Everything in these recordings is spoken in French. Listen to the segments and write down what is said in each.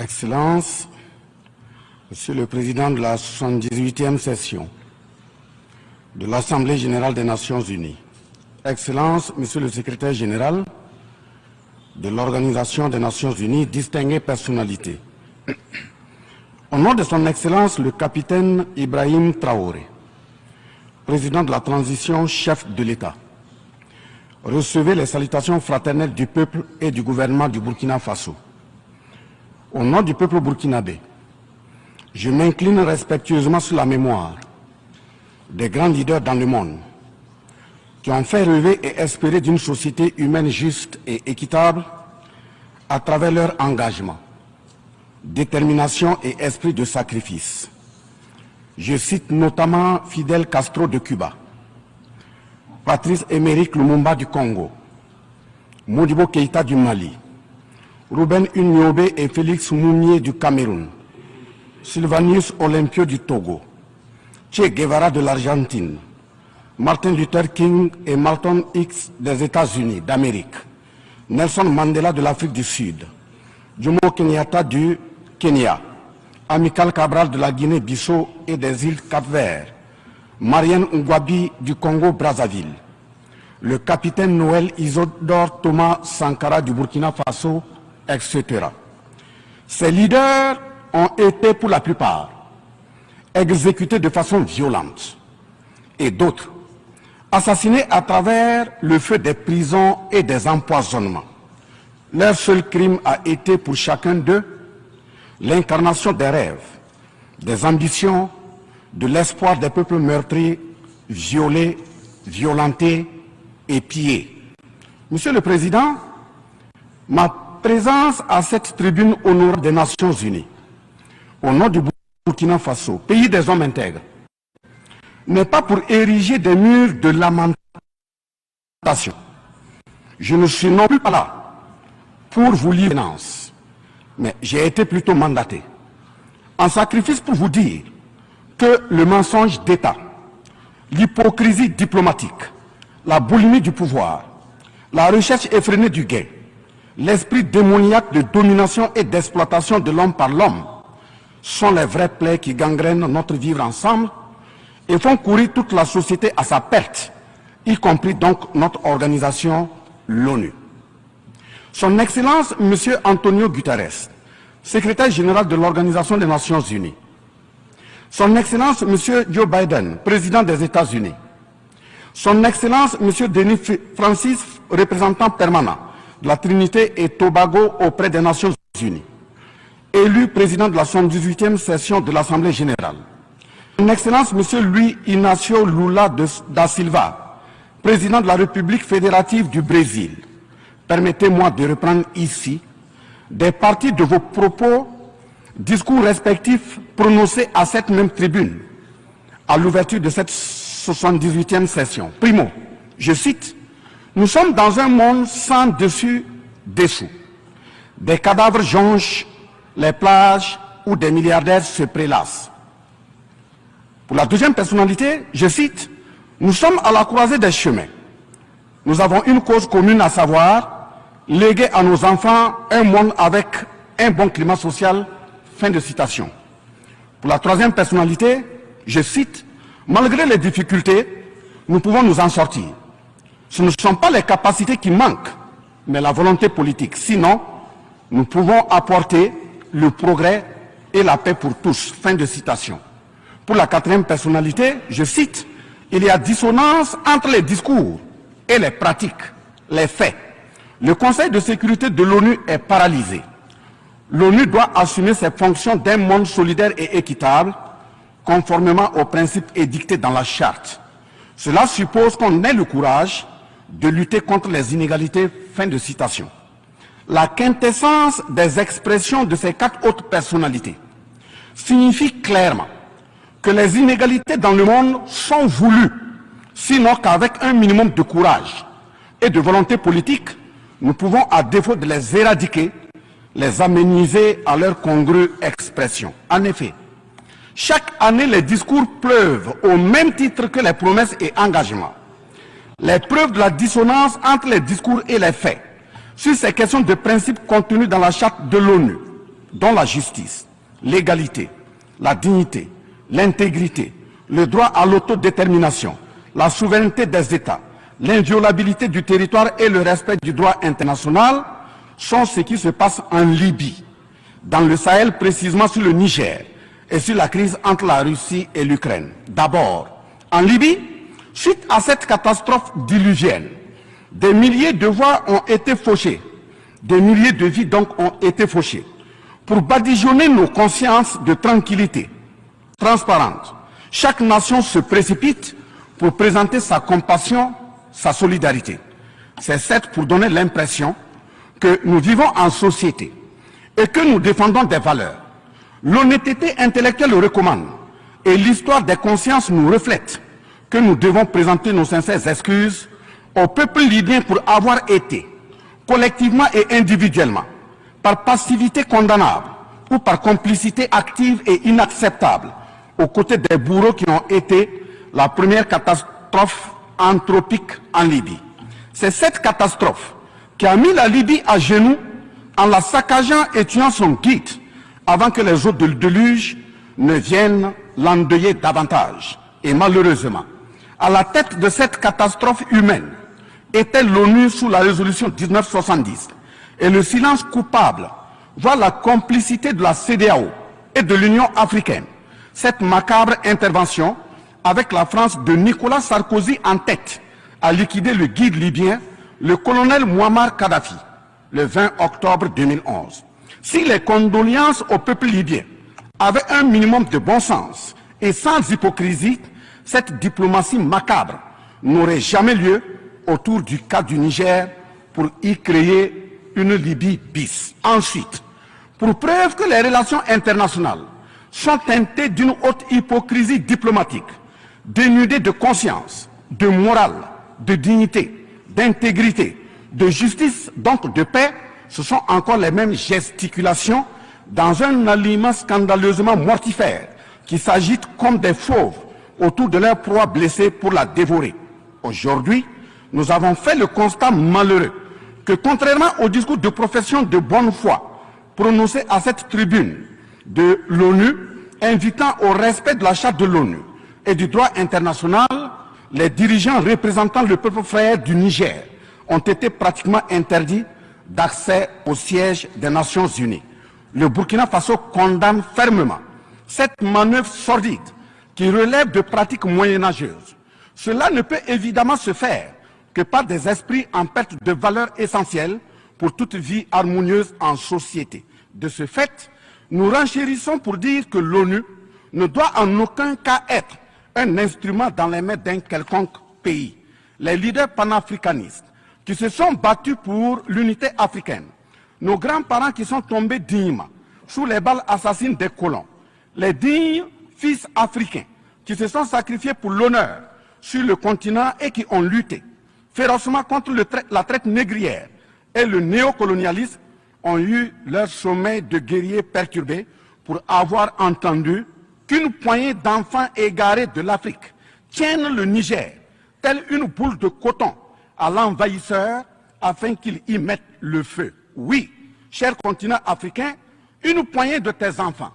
Excellences, Monsieur le Président de la 78e session de l'Assemblée générale des Nations unies, Excellences, Monsieur le Secrétaire général de l'Organisation des Nations unies, distinguées personnalités, au nom de son Excellence le capitaine Ibrahim Traoré, président de la transition, chef de l'État, recevez les salutations fraternelles du peuple et du gouvernement du Burkina Faso. Au nom du peuple burkinabé, je m'incline respectueusement sur la mémoire des grands leaders dans le monde qui ont fait rêver et espérer d'une société humaine juste et équitable à travers leur engagement, détermination et esprit de sacrifice. Je cite notamment Fidel Castro de Cuba, Patrice Émeric Lumumba du Congo, Modibo Keïta du Mali, Ruben Unyobe et Félix Moumié du Cameroun, Sylvanus Olympio du Togo, Che Guevara de l'Argentine, Martin Luther King et Malcolm X des États-Unis d'Amérique, Nelson Mandela de l'Afrique du Sud, Jomo Kenyatta du Kenya, Amilcar Cabral de la Guinée-Bissau et des îles Cap-Vert, Marianne Ngouabi du Congo-Brazzaville, le capitaine Noël Isidore Thomas Sankara du Burkina Faso, etc. Ces leaders ont été pour la plupart exécutés de façon violente et d'autres assassinés à travers le feu des prisons et des empoisonnements. Leur seul crime a été pour chacun d'eux l'incarnation des rêves, des ambitions, de l'espoir des peuples meurtris, violés, violentés et pillés. Monsieur le Président, ma présence à cette tribune honorable des Nations Unies, au nom du Burkina Faso, pays des hommes intègres, n'est pas pour ériger des murs de lamentation. Je ne suis non plus pas là pour vous livrer violence, mais j'ai été plutôt mandaté en sacrifice pour vous dire que le mensonge d'État, l'hypocrisie diplomatique, la boulimie du pouvoir, la recherche effrénée du gain, l'esprit démoniaque de domination et d'exploitation de l'homme par l'homme sont les vrais plaies qui gangrènent notre vivre ensemble et font courir toute la société à sa perte, y compris donc notre organisation, l'ONU. Son Excellence, M. Antonio Guterres, secrétaire général de l'Organisation des Nations Unies, Son Excellence, M. Joe Biden, président des États-Unis, Son Excellence, M. Denis Francis, représentant permanent de la Trinité et Tobago auprès des Nations Unies, élu président de la 78e session de l'Assemblée générale, Son Excellence, M. Luis Inácio Lula da Silva, président de la République fédérative du Brésil, permettez-moi de reprendre ici des parties de vos propos, discours respectifs prononcés à cette même tribune, à l'ouverture de cette 78e session. Primo, je cite, « Nous sommes dans un monde sans dessus-dessous. Des cadavres jonchent les plages où des milliardaires se prélassent. » Pour la deuxième personnalité, je cite, « Nous sommes à la croisée des chemins. Nous avons une cause commune, à savoir léguer à nos enfants un monde avec un bon climat social. » Fin de citation. Pour la troisième personnalité, je cite, « Malgré les difficultés, nous pouvons nous en sortir. Ce ne sont pas les capacités qui manquent, mais la volonté politique. Sinon, nous pouvons apporter le progrès et la paix pour tous. » Fin de citation. Pour la quatrième personnalité, je cite, « Il y a dissonance entre les discours et les pratiques, les faits. Le Conseil de sécurité de l'ONU est paralysé. L'ONU doit assumer ses fonctions d'un monde solidaire et équitable, conformément aux principes édictés dans la charte. Cela suppose qu'on ait le courage de lutter contre les inégalités. » Fin de citation. La quintessence des expressions de ces quatre autres personnalités signifie clairement que les inégalités dans le monde sont voulues, sinon qu'avec un minimum de courage et de volonté politique, nous pouvons, à défaut de les éradiquer, les améniser à leur congrue expression. En effet, chaque année, les discours pleuvent au même titre que les promesses et engagements. Les preuves de la dissonance entre les discours et les faits sur ces questions de principe contenues dans la charte de l'ONU dont la justice, l'égalité, la dignité, l'intégrité, le droit à l'autodétermination, la souveraineté des États, l'inviolabilité du territoire et le respect du droit international sont ce qui se passe en Libye, dans le Sahel, précisément sur le Niger et sur la crise entre la Russie et l'Ukraine. D'abord, en Libye, suite à cette catastrophe diluvienne, des milliers de voix ont été fauchées, des milliers de vies donc ont été fauchées, pour badigeonner nos consciences de tranquillité transparente. Chaque nation se précipite pour présenter sa compassion, sa solidarité. C'est certes pour donner l'impression que nous vivons en société et que nous défendons des valeurs. L'honnêteté intellectuelle le recommande et l'histoire des consciences nous reflète que nous devons présenter nos sincères excuses au peuple libyen pour avoir été, collectivement et individuellement, par passivité condamnable ou par complicité active et inacceptable, aux côtés des bourreaux qui ont été la première catastrophe anthropique en Libye. C'est cette catastrophe qui a mis la Libye à genoux en la saccageant et tuant son guide avant que les eaux de déluge ne viennent l'endeuiller davantage. Et malheureusement, à la tête de cette catastrophe humaine était l'ONU sous la résolution 1970. Et le silence coupable voit la complicité de la CEDEAO et de l'Union africaine. Cette macabre intervention, avec la France de Nicolas Sarkozy en tête, a liquidé le guide libyen, le colonel Muammar Kadhafi, le 20 octobre 2011. Si les condoléances au peuple libyen avaient un minimum de bon sens et sans hypocrisie, cette diplomatie macabre n'aurait jamais lieu autour du cas du Niger pour y créer une Libye bis. Ensuite, pour preuve que les relations internationales sont teintées d'une haute hypocrisie diplomatique, dénudées de conscience, de morale, de dignité, d'intégrité, de justice, donc de paix, ce sont encore les mêmes gesticulations dans un aliment scandaleusement mortifère qui s'agitent comme des fauves autour de leur proie blessée pour la dévorer. Aujourd'hui, nous avons fait le constat malheureux que contrairement au discours de profession de bonne foi prononcé à cette tribune de l'ONU, invitant au respect de la charte de l'ONU et du droit international, les dirigeants représentant le peuple frère du Niger ont été pratiquement interdits d'accès au siège des Nations Unies. Le Burkina Faso condamne fermement cette manœuvre sordide qui relève de pratiques moyenâgeuses. Cela ne peut évidemment se faire que par des esprits en perte de valeurs essentielles pour toute vie harmonieuse en société. De ce fait, nous renchérissons pour dire que l'ONU ne doit en aucun cas être un instrument dans les mains d'un quelconque pays. Les leaders panafricanistes qui se sont battus pour l'unité africaine, nos grands-parents qui sont tombés dignement sous les balles assassines des colons, les dignes fils africains qui se sont sacrifiés pour l'honneur sur le continent et qui ont lutté férocement contre la traite négrière et le néocolonialisme, ont eu leur sommeil de guerriers perturbé pour avoir entendu qu'une poignée d'enfants égarés de l'Afrique tiennent le Niger, telle une boule de coton, à l'envahisseur afin qu'il y mette le feu. Oui, cher continent africain, une poignée de tes enfants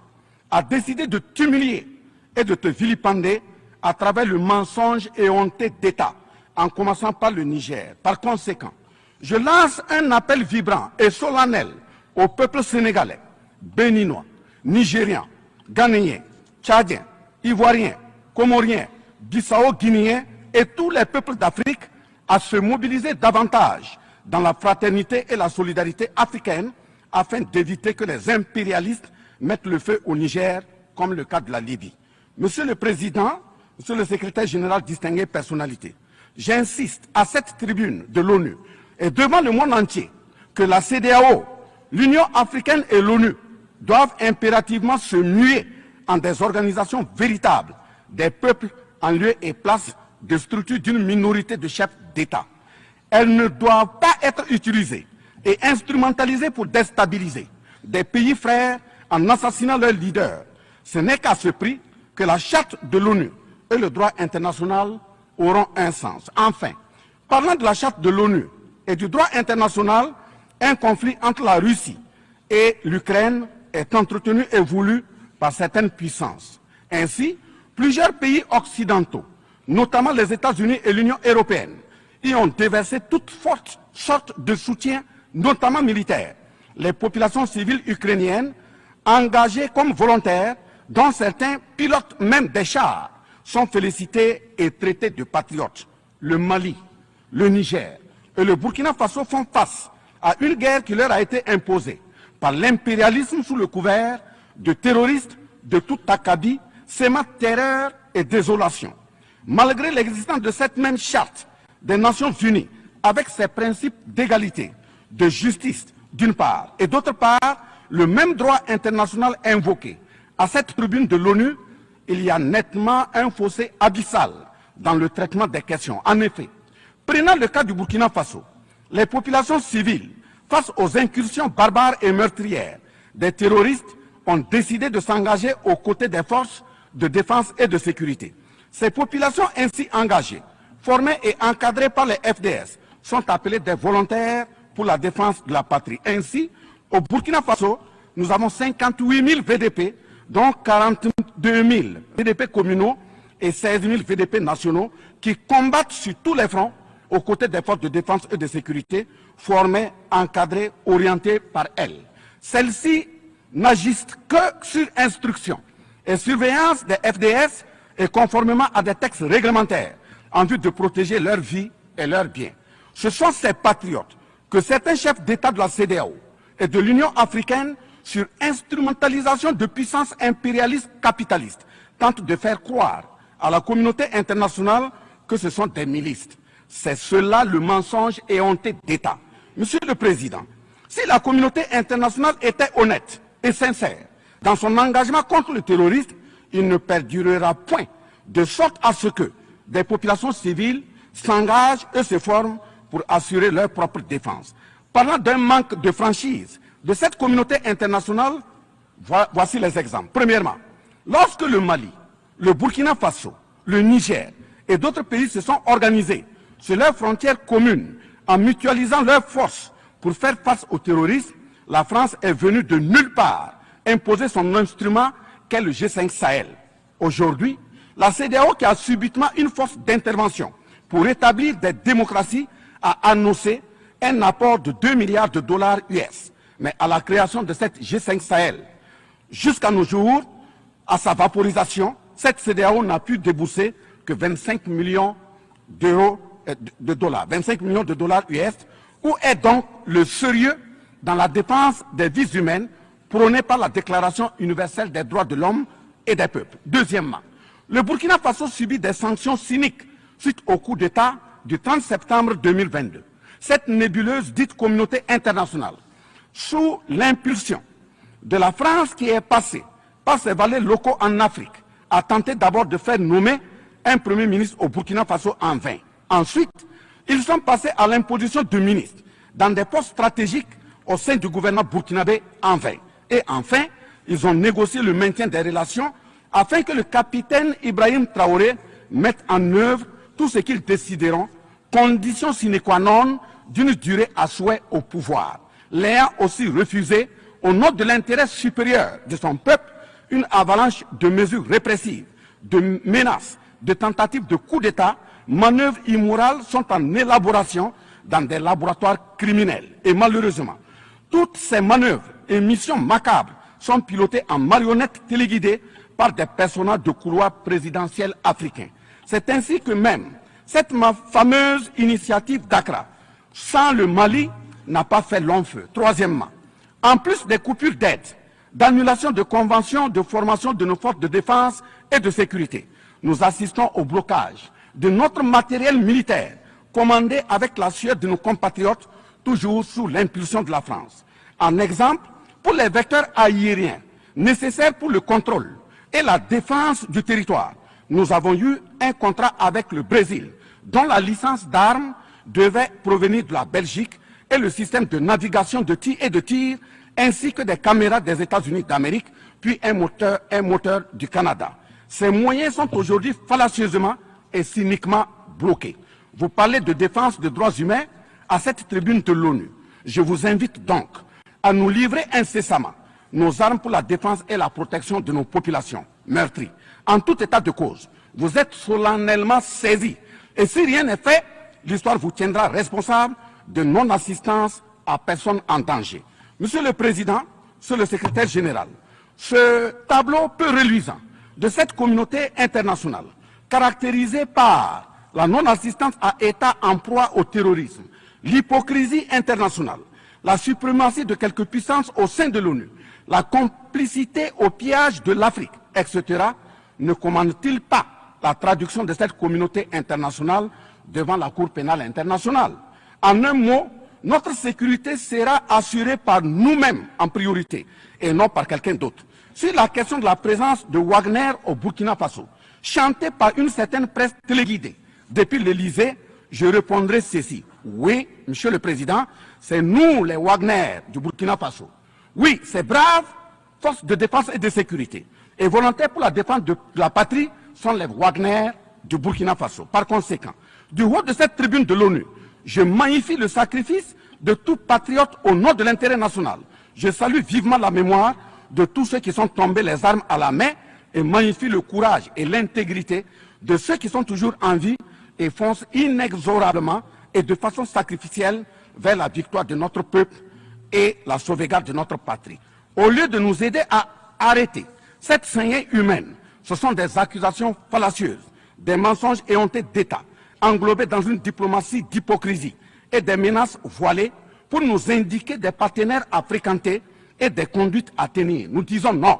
a décidé de t'humilier et de te vilipender à travers le mensonge éhonté d'État, en commençant par le Niger. Par conséquent, je lance un appel vibrant et solennel au peuple sénégalais, béninois, nigérian, ghanéen, tchadien, ivoirien, comorien, bissau-guinéen et tous les peuples d'Afrique à se mobiliser davantage dans la fraternité et la solidarité africaine afin d'éviter que les impérialistes mettent le feu au Niger, comme le cas de la Libye. Monsieur le Président, Monsieur le Secrétaire général, distingué personnalité, j'insiste à cette tribune de l'ONU et devant le monde entier que la CEDEAO, l'Union africaine et l'ONU doivent impérativement se muer en des organisations véritables des peuples en lieu et place de structures d'une minorité de chefs d'État. Elles ne doivent pas être utilisées et instrumentalisées pour déstabiliser des pays frères en assassinant leurs leaders. Ce n'est qu'à ce prix que la charte de l'ONU et le droit international auront un sens. Enfin, parlant de la charte de l'ONU et du droit international, un conflit entre la Russie et l'Ukraine est entretenu et voulu par certaines puissances. Ainsi, plusieurs pays occidentaux, notamment les États-Unis et l'Union européenne, y ont déversé toute sorte de soutien, notamment militaire. Les populations civiles ukrainiennes, engagées comme volontaires, dont certains pilotent même des chars, sont félicités et traités de patriotes. Le Mali, le Niger et le Burkina Faso font face à une guerre qui leur a été imposée par l'impérialisme sous le couvert de terroristes de toute acabit, sémant terreur et désolation. Malgré l'existence de cette même charte des Nations Unies, avec ses principes d'égalité, de justice d'une part, et d'autre part, le même droit international invoqué, à cette tribune de l'ONU, il y a nettement un fossé abyssal dans le traitement des questions. En effet, prenant le cas du Burkina Faso, les populations civiles, face aux incursions barbares et meurtrières des terroristes, ont décidé de s'engager aux côtés des forces de défense et de sécurité. Ces populations ainsi engagées, formées et encadrées par les FDS, sont appelées des volontaires pour la défense de la patrie. Ainsi, au Burkina Faso, nous avons 58 000 VDP, dont 42 000 VDP communaux et 16 000 VDP nationaux qui combattent sur tous les fronts aux côtés des forces de défense et de sécurité formées, encadrées, orientées par elles. Celles-ci n'agissent que sur instruction et surveillance des FDS et conformément à des textes réglementaires en vue de protéger leur vie et leurs biens. Ce sont ces patriotes que certains chefs d'État de la CEDEAO et de l'Union africaine, sur instrumentalisation de puissances impérialistes capitalistes, tentent de faire croire à la communauté internationale que ce sont des milices. C'est cela le mensonge éhonté d'État. Monsieur le Président, si la communauté internationale était honnête et sincère dans son engagement contre le terrorisme, il ne perdurera point, de sorte à ce que des populations civiles s'engagent et se forment pour assurer leur propre défense. Parlant d'un manque de franchise de cette communauté internationale, voici les exemples. Premièrement, lorsque le Mali, le Burkina Faso, le Niger et d'autres pays se sont organisés sur leurs frontières communes en mutualisant leurs forces pour faire face au terrorisme, la France est venue de nulle part imposer son instrument qu'est le G5 Sahel. Aujourd'hui, la CEDEAO, qui a subitement une force d'intervention pour établir des démocraties, a annoncé un apport de 2 milliards de dollars US. Mais à la création de cette G5 Sahel, jusqu'à nos jours, à sa vaporisation, cette CEDEAO n'a pu débourser que 25 millions de dollars, 25 millions de dollars US. Où est donc le sérieux dans la défense des vies humaines prônée par la Déclaration universelle des droits de l'homme et des peuples? Deuxièmement, le Burkina Faso subit des sanctions cyniques suite au coup d'État du 30 septembre 2022. Cette nébuleuse dite communauté internationale, sous l'impulsion de la France qui est passée par ses valets locaux en Afrique, a tenté d'abord de faire nommer un premier ministre au Burkina Faso en vain. Ensuite, ils sont passés à l'imposition de ministres dans des postes stratégiques au sein du gouvernement burkinabé en vain. Et enfin, ils ont négocié le maintien des relations afin que le capitaine Ibrahim Traoré mette en œuvre tout ce qu'ils décideront, condition sine qua non d'une durée à souhait au pouvoir. L'ayant aussi refusé, au nom de l'intérêt supérieur de son peuple, une avalanche de mesures répressives, de menaces, de tentatives de coup d'État, manœuvres immorales sont en élaboration dans des laboratoires criminels. Et malheureusement, toutes ces manœuvres et missions macabres sont pilotées en marionnettes téléguidées par des personnages de couloir présidentiel africains. C'est ainsi que même cette fameuse initiative d'Accra, sans le Mali, n'a pas fait long feu. Troisièmement, en plus des coupures d'aide, d'annulation de conventions de formation de nos forces de défense et de sécurité, nous assistons au blocage de notre matériel militaire, commandé avec la sueur de nos compatriotes, toujours sous l'impulsion de la France. En exemple, pour les vecteurs aériens nécessaires pour le contrôle et la défense du territoire, nous avons eu un contrat avec le Brésil, dont la licence d'armes devait provenir de la Belgique et le système de navigation de tir ainsi que des caméras des États-Unis d'Amérique, puis un moteur du Canada. Ces moyens sont aujourd'hui fallacieusement et cyniquement bloqués. Vous parlez de défense des droits humains à cette tribune de l'ONU. Je vous invite donc à nous livrer incessamment nos armes pour la défense et la protection de nos populations meurtries. En tout état de cause, vous êtes solennellement saisis. Et si rien n'est fait, l'histoire vous tiendra responsable de non-assistance à personne en danger. Monsieur le Président, Monsieur le Secrétaire général, ce tableau peu reluisant de cette communauté internationale, caractérisée par la non-assistance à États en proie au terrorisme, l'hypocrisie internationale, la suprématie de quelques puissances au sein de l'ONU, la complicité au pillage de l'Afrique, etc., ne commande-t-il pas la traduction de cette communauté internationale devant la Cour pénale internationale? En un mot, notre sécurité sera assurée par nous-mêmes en priorité et non par quelqu'un d'autre. Sur la question de la présence de Wagner au Burkina Faso, chantée par une certaine presse téléguidée depuis l'Élysée, je répondrai ceci. Oui, Monsieur le Président, c'est nous les Wagner du Burkina Faso. Oui, ces braves forces de défense et de sécurité et volontaires pour la défense de la patrie sont les Wagner du Burkina Faso. Par conséquent, du haut de cette tribune de l'ONU, je magnifie le sacrifice de tout patriote au nom de l'intérêt national. Je salue vivement la mémoire de tous ceux qui sont tombés les armes à la main et magnifie le courage et l'intégrité de ceux qui sont toujours en vie et foncent inexorablement et de façon sacrificielle vers la victoire de notre peuple et la sauvegarde de notre patrie. Au lieu de nous aider à arrêter cette saignée humaine, ce sont des accusations fallacieuses, des mensonges éhontés d'État, englobés dans une diplomatie d'hypocrisie et des menaces voilées pour nous indiquer des partenaires à fréquenter et des conduites à tenir. Nous disons non.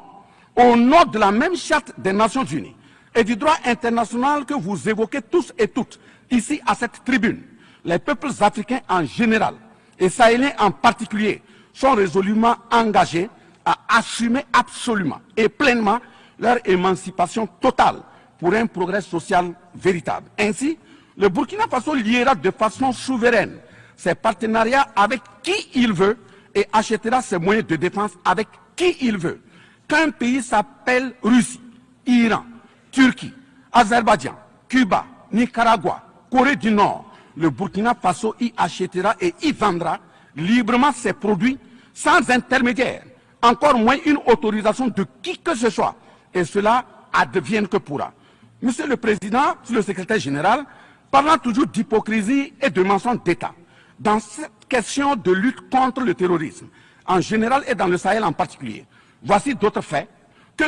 Au nom de la même charte des Nations Unies et du droit international que vous évoquez tous et toutes ici à cette tribune, les peuples africains en général et sahéliens en particulier sont résolument engagés à assumer absolument et pleinement leur émancipation totale pour un progrès social véritable. Ainsi, le Burkina Faso liera de façon souveraine ses partenariats avec qui il veut et achètera ses moyens de défense avec qui il veut. Qu'un pays s'appelle Russie, Iran, Turquie, Azerbaïdjan, Cuba, Nicaragua, Corée du Nord, le Burkina Faso y achètera et y vendra librement ses produits sans intermédiaire, encore moins une autorisation de qui que ce soit. Et cela advienne que pourra. Monsieur le Président, Monsieur le Secrétaire général, parlant toujours d'hypocrisie et de mensonges d'État, dans cette question de lutte contre le terrorisme, en général et dans le Sahel en particulier, voici d'autres faits que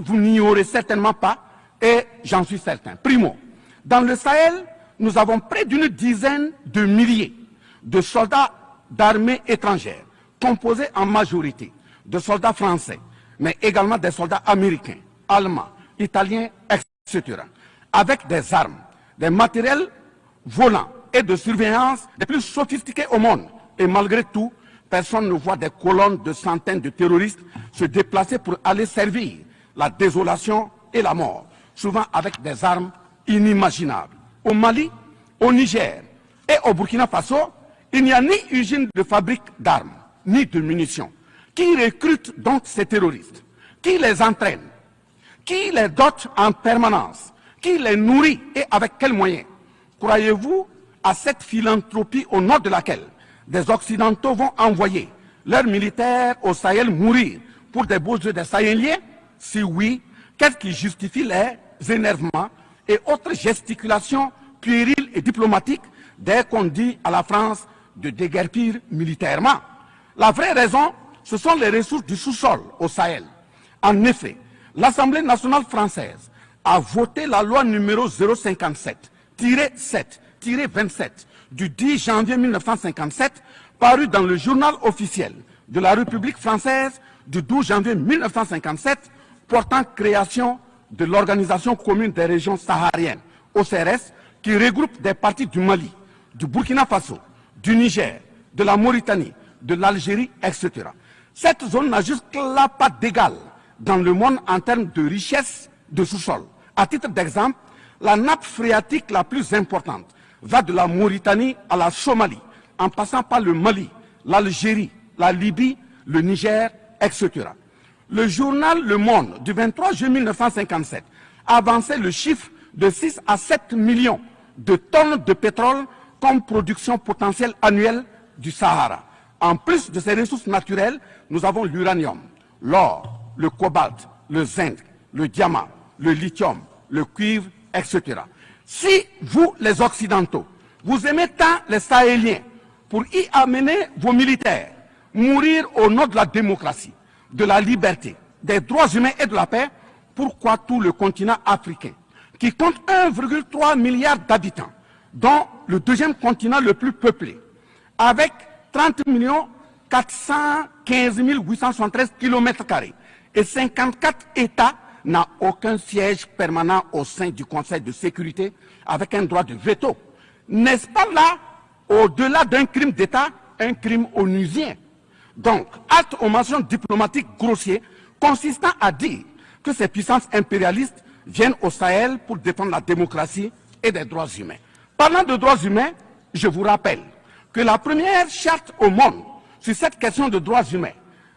vous n'ignorez certainement pas et j'en suis certain. Primo, dans le Sahel, nous avons près d'une dizaine de milliers de soldats d'armées étrangères, composés en majorité de soldats français, mais également des soldats américains, allemands, italiens, etc., avec des armes, des matériels volants et de surveillance les plus sophistiqués au monde. Et malgré tout, personne ne voit des colonnes de centaines de terroristes se déplacer pour aller servir la désolation et la mort, souvent avec des armes inimaginables. Au Mali, au Niger et au Burkina Faso, il n'y a ni usine de fabrique d'armes, ni de munitions. Qui recrute donc ces terroristes? Qui les entraîne? Qui les dote en permanence? Qui les nourrit et avec quels moyens? Croyez-vous à cette philanthropie au nom de laquelle des Occidentaux vont envoyer leurs militaires au Sahel mourir pour des beaux yeux des Sahéliens? Si oui, qu'est-ce qui justifie les énervements et autres gesticulations puériles et diplomatiques dès qu'on dit à la France de déguerpir militairement? La vraie raison, ce sont les ressources du sous-sol au Sahel. En effet, l'Assemblée nationale française a voté la loi numéro 057-7-27 du 10 janvier 1957, parue dans le journal officiel de la République française du 12 janvier 1957, portant création de l'Organisation commune des régions sahariennes, OCRS, qui regroupe des parties du Mali, du Burkina Faso, du Niger, de la Mauritanie, de l'Algérie, etc. Cette zone n'a jusque-là pas d'égal dans le monde en termes de richesse de sous-sol. À titre d'exemple, la nappe phréatique la plus importante va de la Mauritanie à la Somalie, en passant par le Mali, l'Algérie, la Libye, le Niger, etc. Le journal Le Monde du 23 juillet 1957 avançait le chiffre de 6 à 7 millions de tonnes de pétrole comme production potentielle annuelle du Sahara. En plus de ces ressources naturelles, nous avons l'uranium, l'or, le cobalt, le zinc, le diamant, le lithium, le cuivre, etc. Si vous, les Occidentaux, vous aimez tant les Sahéliens pour y amener vos militaires, mourir au nom de la démocratie, de la liberté, des droits humains et de la paix, pourquoi tout le continent africain, qui compte 1,3 milliard d'habitants, dont le deuxième continent le plus peuplé, avec 30 415 873 km² et 54 États, n'a aucun siège permanent au sein du Conseil de sécurité avec un droit de veto. N'est-ce pas là, au-delà d'un crime d'État, un crime onusien? Donc, acte aux mentions diplomatiques grossiers consistant à dire que ces puissances impérialistes viennent au Sahel pour défendre la démocratie et des droits humains. Parlant de droits humains, je vous rappelle que la première charte au monde sur cette question de droits humains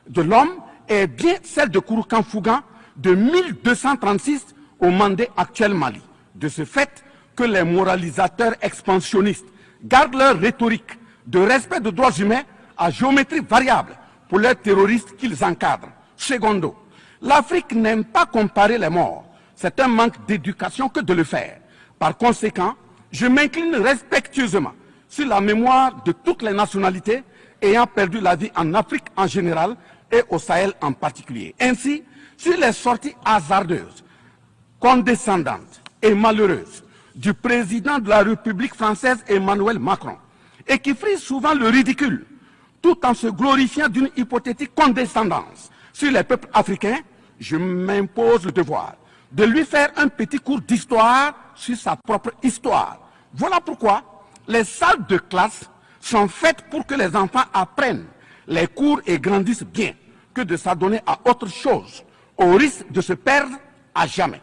de l'homme est bien celle de Kouroukan Fougan de 1236 au Mandé actuel Mali. De ce fait que les moralisateurs expansionnistes gardent leur rhétorique de respect des droits humains à géométrie variable pour leurs terroristes qu'ils encadrent. Secondo, l'Afrique n'aime pas comparer les morts. C'est un manque d'éducation que de le faire. Par conséquent, je m'incline respectueusement sur la mémoire de toutes les nationalités ayant perdu la vie en Afrique en général et au Sahel en particulier. Ainsi, sur les sorties hasardeuses, condescendantes et malheureuses du président de la République française Emmanuel Macron, et qui frise souvent le ridicule, tout en se glorifiant d'une hypothétique condescendance sur les peuples africains, je m'impose le devoir de lui faire un petit cours d'histoire sur sa propre histoire. Voilà pourquoi les salles de classe sont faites pour que les enfants apprennent les cours et grandissent bien, que de s'adonner à autre chose, au risque de se perdre à jamais.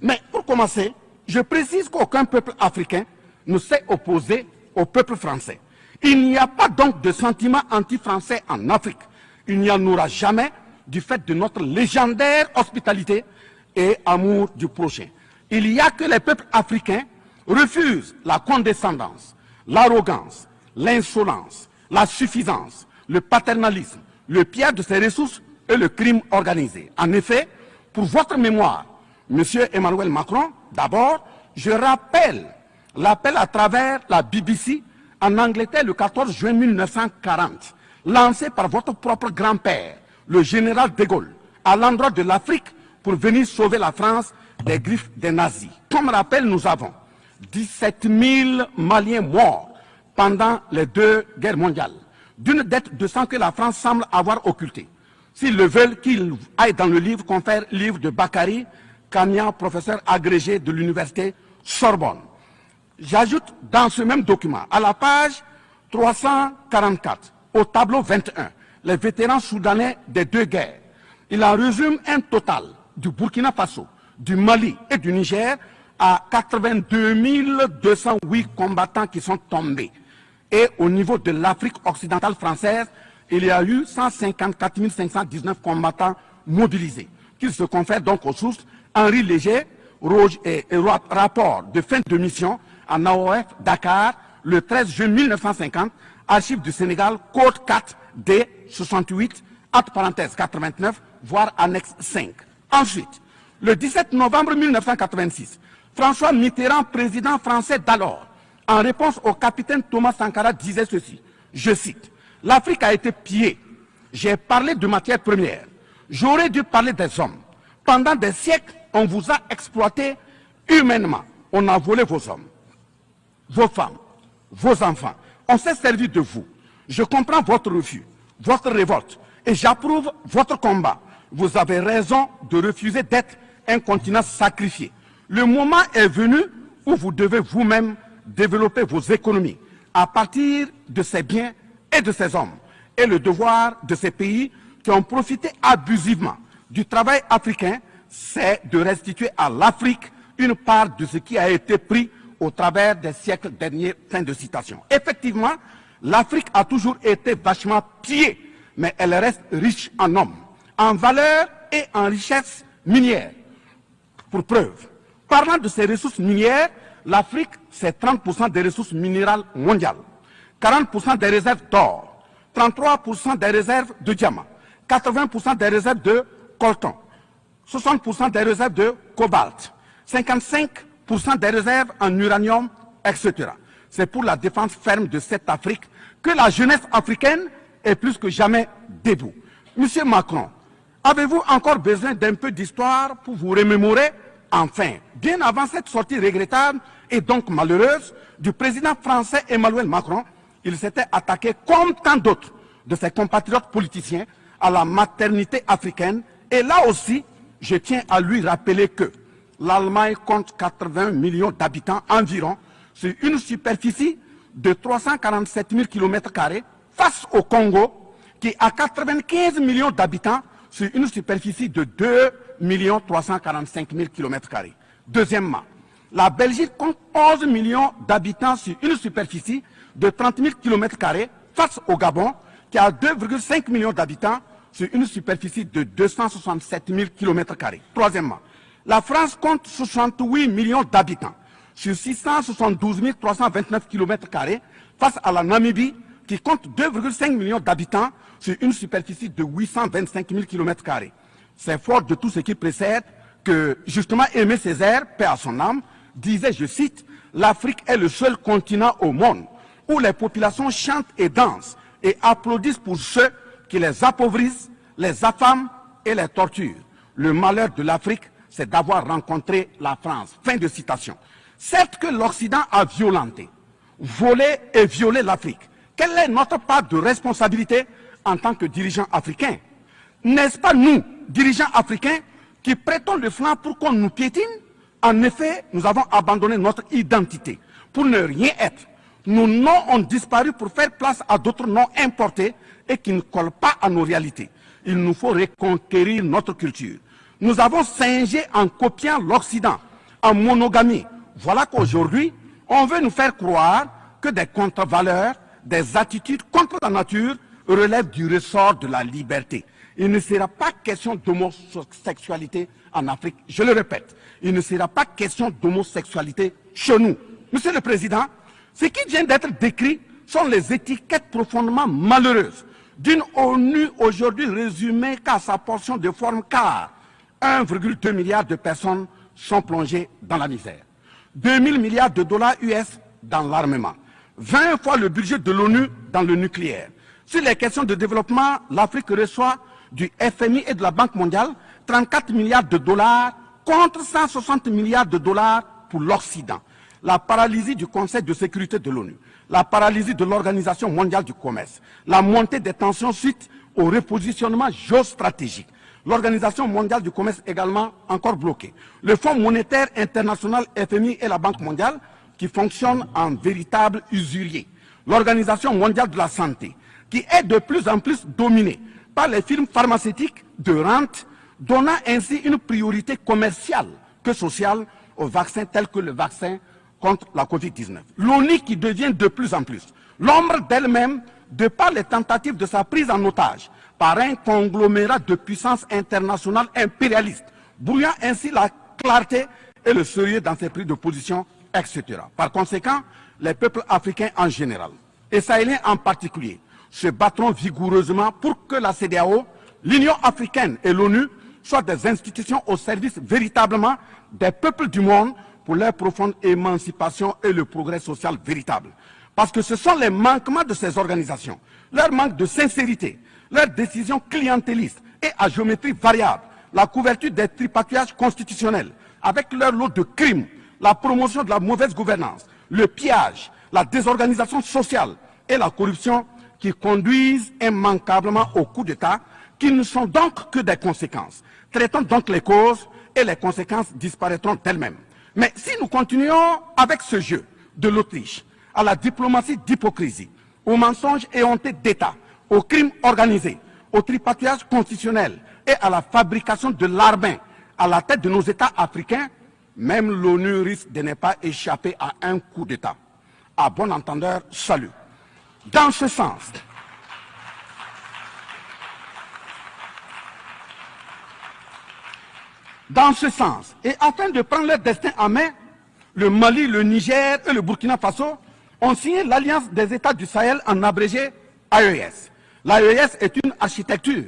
Mais pour commencer, je précise qu'aucun peuple africain ne s'est opposé au peuple français. Il n'y a pas donc de sentiment anti-français en Afrique. Il n'y en aura jamais du fait de notre légendaire hospitalité et amour du prochain. Il n'y a que les peuples africains refusent la condescendance, l'arrogance, l'insolence, la suffisance, le paternalisme, le pillage de ses ressources et le crime organisé. En effet, pour votre mémoire, Monsieur Emmanuel Macron, d'abord, je rappelle l'appel à travers la BBC en Angleterre le 14 juin 1940, lancé par votre propre grand-père, le général de Gaulle, à l'endroit de l'Afrique pour venir sauver la France des griffes des nazis. Comme rappel, nous avons 17 000 Maliens morts pendant les deux guerres mondiales, d'une dette de sang que la France semble avoir occultée. S'ils le veulent, qu'ils aillent dans le livre, confère livre de Bakary Kania, professeur agrégé de l'université Sorbonne. J'ajoute dans ce même document, à la page 344, au tableau 21, les vétérans soudanais des deux guerres. Il en résume un total du Burkina Faso, du Mali et du Niger à 82 208 combattants qui sont tombés. Et au niveau de l'Afrique occidentale française, il y a eu 154 519 combattants mobilisés, qui se confèrent donc aux sources Henri Léger, rapport de fin de mission en AOF Dakar, le 13 juin 1950, archives du Sénégal, code 4 D 68, entre parenthèses 89, voire annexe 5. Ensuite, le 17 novembre 1986, François Mitterrand, président français d'alors, en réponse au capitaine Thomas Sankara, disait ceci, je cite, « L'Afrique a été pillée. J'ai parlé de matières premières. J'aurais dû parler des hommes. Pendant des siècles, on vous a exploité humainement. On a volé vos hommes, vos femmes, vos enfants. On s'est servi de vous. Je comprends votre refus, votre révolte, et j'approuve votre combat. Vous avez raison de refuser d'être un continent sacrifié. Le moment est venu où vous devez vous-même développer vos économies à partir de ces biens et de ces hommes. Et le devoir de ces pays qui ont profité abusivement du travail africain, c'est de restituer à l'Afrique une part de ce qui a été pris au travers des siècles derniers. Fin de citation. Effectivement, l'Afrique a toujours été vachement pillée, mais elle reste riche en hommes, en valeur et en richesse minière. Pour preuve, parlant de ses ressources minières, l'Afrique, c'est 30% des ressources minérales mondiales, 40% des réserves d'or, 33% des réserves de diamants, 80% des réserves de coltan, 60% des réserves de cobalt, 55% des réserves en uranium, etc. C'est pour la défense ferme de cette Afrique que la jeunesse africaine est plus que jamais debout. Monsieur Macron, avez-vous encore besoin d'un peu d'histoire pour vous remémorer? Enfin, bien avant cette sortie regrettable et donc malheureuse du président français Emmanuel Macron, il s'était attaqué, comme tant d'autres de ses compatriotes politiciens, à la maternité africaine. Et là aussi, je tiens à lui rappeler que l'Allemagne compte 80 millions d'habitants environ sur une superficie de 347 000 km² face au Congo, qui a 95 millions d'habitants sur une superficie de 2 345 000 km². Deuxièmement, la Belgique compte 11 millions d'habitants sur une superficie de 30 000 km² face au Gabon, qui a 2,5 millions d'habitants sur une superficie de 267 000 km². Troisièmement, la France compte 68 millions d'habitants sur 672 329 km² face à la Namibie, qui compte 2,5 millions d'habitants sur une superficie de 825 000 km². C'est fort de tout ce qui précède que, justement, Aimé Césaire, paix à son âme, disait, je cite, « L'Afrique est le seul continent au monde où les populations chantent et dansent et applaudissent pour ceux qui les appauvrissent, les affament et les torturent. Le malheur de l'Afrique, c'est d'avoir rencontré la France. » Fin de citation. Certes que l'Occident a violenté, volé et violé l'Afrique. Quelle est notre part de responsabilité en tant que dirigeants africains? N'est-ce pas nous, dirigeants africains, qui prêtons le flanc pour qu'on nous piétine? En effet, nous avons abandonné notre identité pour ne rien être. Nos noms ont disparu pour faire place à d'autres noms importés et qui ne collent pas à nos réalités. Il nous faut reconquérir notre culture. Nous avons singé en copiant l'Occident, en monogamie. Voilà qu'aujourd'hui, on veut nous faire croire que des contre-valeurs, des attitudes contre la nature relèvent du ressort de la liberté. Il ne sera pas question d'homosexualité en Afrique. Je le répète, il ne sera pas question d'homosexualité chez nous. Monsieur le Président, ce qui vient d'être décrit sont les étiquettes profondément malheureuses d'une ONU aujourd'hui résumée qu'à sa portion de forme, car 1,2 milliard de personnes sont plongées dans la misère. 2 000 milliards de dollars US dans l'armement. 20 fois le budget de l'ONU dans le nucléaire. Sur les questions de développement, l'Afrique reçoit du FMI et de la Banque mondiale 34 milliards de dollars contre 160 milliards de dollars pour l'Occident. La paralysie du Conseil de sécurité de l'ONU, la paralysie de l'Organisation mondiale du commerce, la montée des tensions suite au repositionnement géostratégique. L'Organisation mondiale du commerce également encore bloquée. Le Fonds monétaire international, FMI et la Banque mondiale qui fonctionnent en véritable usurier. L'Organisation mondiale de la santé qui est de plus en plus dominée par les firmes pharmaceutiques de rente, donnant ainsi une priorité commerciale que sociale aux vaccins tels que le vaccin contre la Covid-19. L'ONU qui devient de plus en plus l'ombre d'elle-même de par les tentatives de sa prise en otage par un conglomérat de puissances internationales impérialistes, brouillant ainsi la clarté et le sérieux dans ses prises de position, etc. Par conséquent, les peuples africains en général, et sahéliens en particulier, se battront vigoureusement pour que la CEDEAO, l'Union africaine et l'ONU soient des institutions au service véritablement des peuples du monde pour leur profonde émancipation et le progrès social véritable. Parce que ce sont les manquements de ces organisations, leur manque de sincérité, leurs décisions clientélistes et à géométrie variable, la couverture des tripatouillages constitutionnels, avec leur lot de crimes, la promotion de la mauvaise gouvernance, le pillage, la désorganisation sociale et la corruption qui conduisent immanquablement au coup d'État, qui ne sont donc que des conséquences. Traitons donc les causes et les conséquences disparaîtront d'elles-mêmes. Mais si nous continuons avec ce jeu de l'Autriche, à la diplomatie d'hypocrisie, aux mensonges éhontés d'État, aux crimes organisés, au tripatouillage constitutionnel et à la fabrication de l'armée à la tête de nos États africains, même l'ONU risque de ne pas échapper à un coup d'État. À bon entendeur, salut. Dans ce sens, et afin de prendre leur destin en main, le Mali, le Niger et le Burkina Faso ont signé l'Alliance des États du Sahel, en abrégé AES. L'AES est une architecture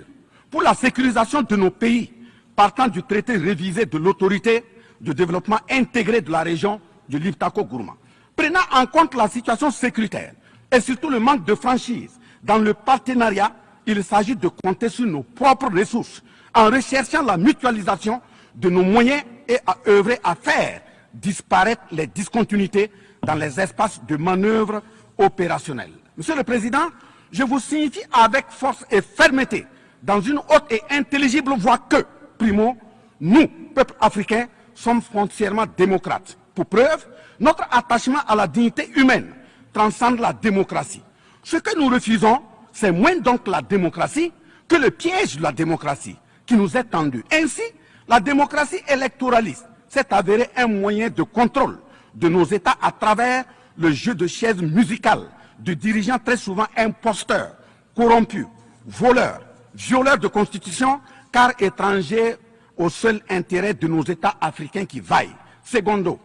pour la sécurisation de nos pays, partant du traité révisé de l'autorité de développement intégré de la région du Liptako-Gourma. Prenant en compte la situation sécuritaire et surtout le manque de franchise dans le partenariat, il s'agit de compter sur nos propres ressources en recherchant la mutualisation de nos moyens et à œuvrer à faire disparaître les discontinuités dans les espaces de manœuvre opérationnels. Monsieur le Président, je vous signifie avec force et fermeté, dans une haute et intelligible voix que, primo, nous, peuple africain, sommes foncièrement démocrates. Pour preuve, notre attachement à la dignité humaine transcende la démocratie. Ce que nous refusons, c'est moins donc la démocratie que le piège de la démocratie qui nous est tendu. Ainsi, la démocratie électoraliste s'est avérée un moyen de contrôle de nos États à travers le jeu de chaises musicales de dirigeants très souvent imposteurs, corrompus, voleurs, violeurs de constitution, car étrangers au seul intérêt de nos États africains qui vaillent. Secondo,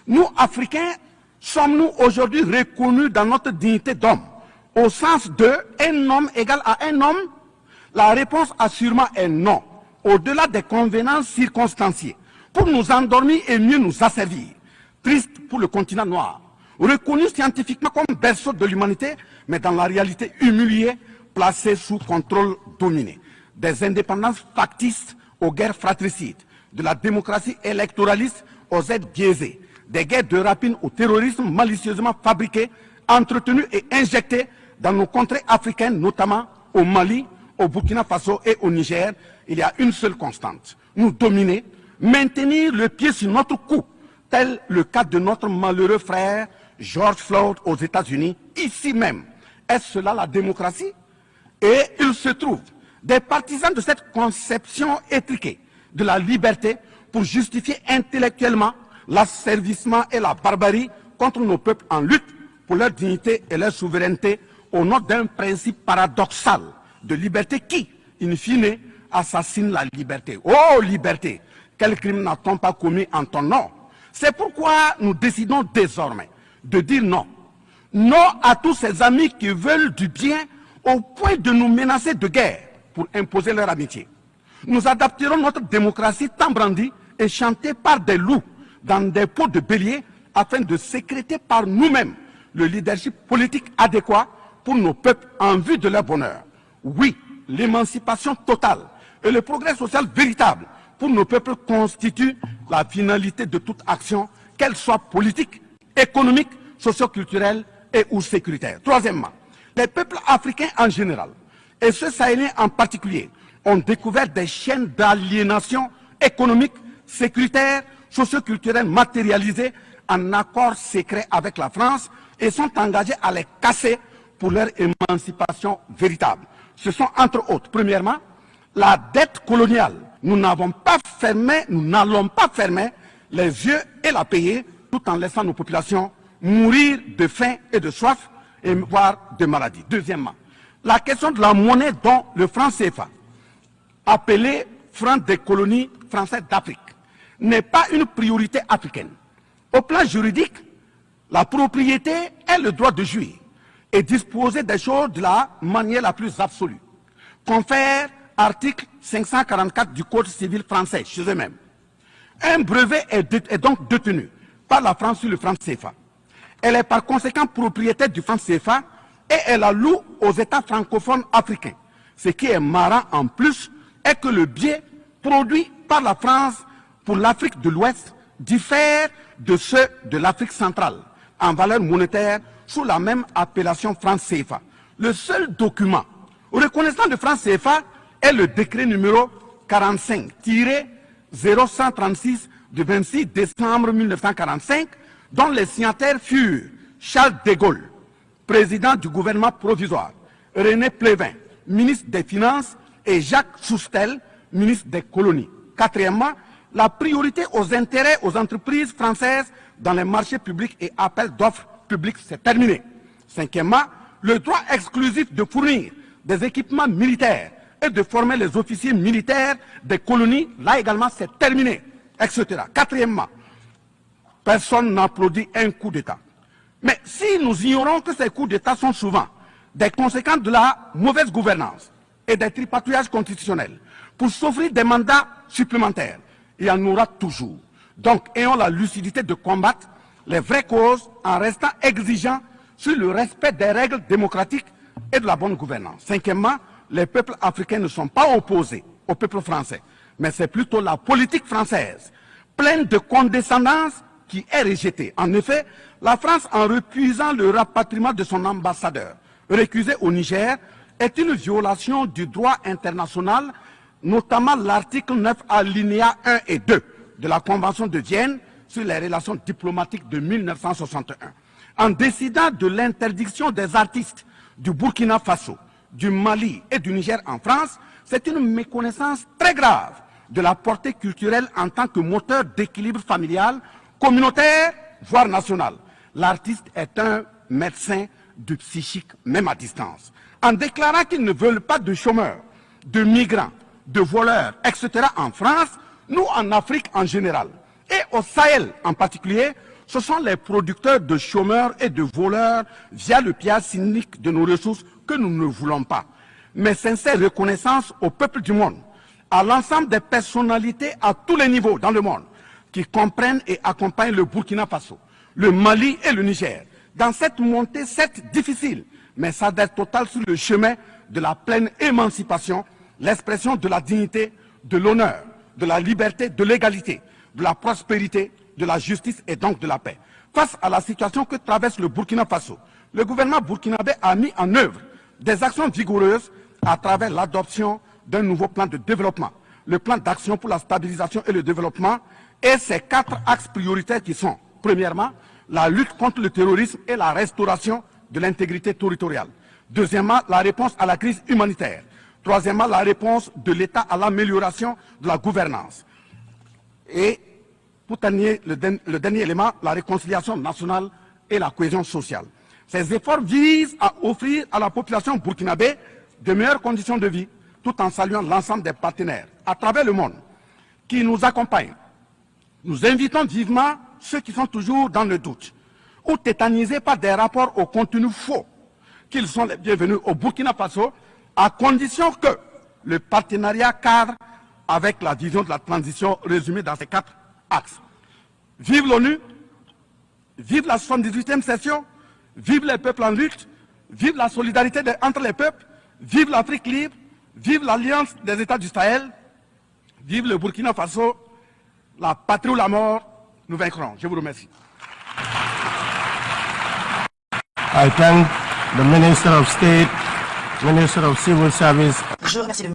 nous, Africains, sommes-nous aujourd'hui reconnus dans notre dignité d'homme, au sens de un homme égal à un homme? La réponse assurément est non, au-delà des convenances circonstanciées, pour nous endormir et mieux nous asservir. Triste pour le continent noir, reconnu scientifiquement comme berceau de l'humanité, mais dans la réalité humilié, placé sous contrôle dominé. Des indépendances factices aux guerres fratricides, de la démocratie électoraliste aux aides biaisées, des guerres de rapine au terrorisme malicieusement fabriqués, entretenus et injectés dans nos contrées africaines, notamment au Mali, au Burkina Faso et au Niger. Il y a une seule constante: nous dominer, maintenir le pied sur notre cou, tel le cas de notre malheureux frère George Floyd aux États-Unis, ici même. Est-ce cela la démocratie? Et il se trouve des partisans de cette conception étriquée de la liberté pour justifier intellectuellement l'asservissement et la barbarie contre nos peuples en lutte pour leur dignité et leur souveraineté au nom d'un principe paradoxal de liberté qui, in fine, assassine la liberté. Oh liberté, quel crime n'a-t-on pas commis en ton nom? C'est pourquoi nous décidons désormais de dire non. Non à tous ces amis qui veulent du bien au point de nous menacer de guerre pour imposer leur amitié. Nous adapterons notre démocratie tant brandie et chantée par des loups dans des pots de bélier afin de sécréter par nous-mêmes le leadership politique adéquat pour nos peuples en vue de leur bonheur. Oui, l'émancipation totale et le progrès social véritable pour nos peuples constituent la finalité de toute action, qu'elle soit politique, économique, socio-culturelle et ou sécuritaire. Troisièmement, les peuples africains en général, et ceux sahéliens en particulier, ont découvert des chaînes d'aliénation économique, sécuritaire, socio-culturelle matérialisées en accord secret avec la France et sont engagés à les casser pour leur émancipation véritable. Ce sont entre autres, premièrement, la dette coloniale. Nous n'allons pas fermer les yeux et la payer tout en laissant nos populations mourir de faim et de soif et voire de maladie. Deuxièmement, la question de la monnaie dont le franc CFA, appelé franc des colonies françaises d'Afrique, n'est pas une priorité africaine. Au plan juridique, la propriété est le droit de jouir et disposer des choses de la manière la plus absolue. Confère article 544 du Code civil français chez eux-mêmes. Un brevet est donc détenu par la France sur le franc CFA. Elle est par conséquent propriétaire du franc CFA et elle la loue aux États francophones africains. Ce qui est marrant en plus est que le biais produit par la France pour l'Afrique de l'Ouest diffère de ceux de l'Afrique centrale en valeur monétaire sous la même appellation franc CFA. Le seul document reconnaissant le franc CFA est le décret numéro 45-0136 du 26 décembre 1945, dont les signataires furent Charles de Gaulle, président du gouvernement provisoire, René Plévin, ministre des Finances, et Jacques Soustel, ministre des Colonies. Quatrièmement, la priorité aux intérêts aux entreprises françaises dans les marchés publics et appels d'offres publics, c'est terminé. Cinquièmement, le droit exclusif de fournir des équipements militaires et de former les officiers militaires des colonies, là également c'est terminé, etc. Quatrièmement, personne n'applaudit un coup d'État. Mais si nous ignorons que ces coups d'État sont souvent des conséquences de la mauvaise gouvernance et des tripatouillages constitutionnels pour s'offrir des mandats supplémentaires. Il y en aura toujours. Donc, ayons la lucidité de combattre les vraies causes en restant exigeants sur le respect des règles démocratiques et de la bonne gouvernance. Cinquièmement, les peuples africains ne sont pas opposés au peuple français, mais c'est plutôt la politique française, pleine de condescendance, qui est rejetée. En effet, la France, en refusant le rapatriement de son ambassadeur récusé au Niger, est une violation du droit international, notamment l'article 9 alinéa 1 et 2 de la Convention de Vienne sur les relations diplomatiques de 1961. En décidant de l'interdiction des artistes du Burkina Faso, du Mali et du Niger en France, c'est une méconnaissance très grave de la portée culturelle en tant que moteur d'équilibre familial, communautaire, voire national. L'artiste est un médecin du psychique, même à distance. En déclarant qu'ils ne veulent pas de chômeurs, de migrants, de voleurs, etc. en France, nous en Afrique en général, et au Sahel en particulier, ce sont les producteurs de chômeurs et de voleurs via le pillage cynique de nos ressources que nous ne voulons pas. Mais sincère reconnaissance au peuple du monde, à l'ensemble des personnalités à tous les niveaux dans le monde, qui comprennent et accompagnent le Burkina Faso, le Mali et le Niger, dans cette montée, certes difficile, mais s'adresse totale sur le chemin de la pleine émancipation, l'expression de la dignité, de l'honneur, de la liberté, de l'égalité, de la prospérité, de la justice et donc de la paix. Face à la situation que traverse le Burkina Faso, le gouvernement burkinabé a mis en œuvre des actions vigoureuses à travers l'adoption d'un nouveau plan de développement, le plan d'action pour la stabilisation et le développement, et ses 4 axes prioritaires qui sont, premièrement, la lutte contre le terrorisme et la restauration de l'intégrité territoriale. Deuxièmement, la réponse à la crise humanitaire. Troisièmement, la réponse de l'État à l'amélioration de la gouvernance. Et pour terminer, le dernier élément, la réconciliation nationale et la cohésion sociale. Ces efforts visent à offrir à la population burkinabé de meilleures conditions de vie, tout en saluant l'ensemble des partenaires à travers le monde qui nous accompagnent. Nous invitons vivement ceux qui sont toujours dans le doute ou tétanisés par des rapports au contenu faux qu'ils sont les bienvenus au Burkina Faso, à condition que le partenariat cadre avec la vision de la transition résumée dans ces 4 axes. Vive l'ONU, vive la 78e session, vive les peuples en lutte, vive la solidarité entre les peuples, vive l'Afrique libre, vive l'Alliance des États du Sahel, vive le Burkina Faso, la patrie ou la mort, nous vaincrons. Je vous remercie. I thank the Minister of State, Minister of Civil Service. Je remercie le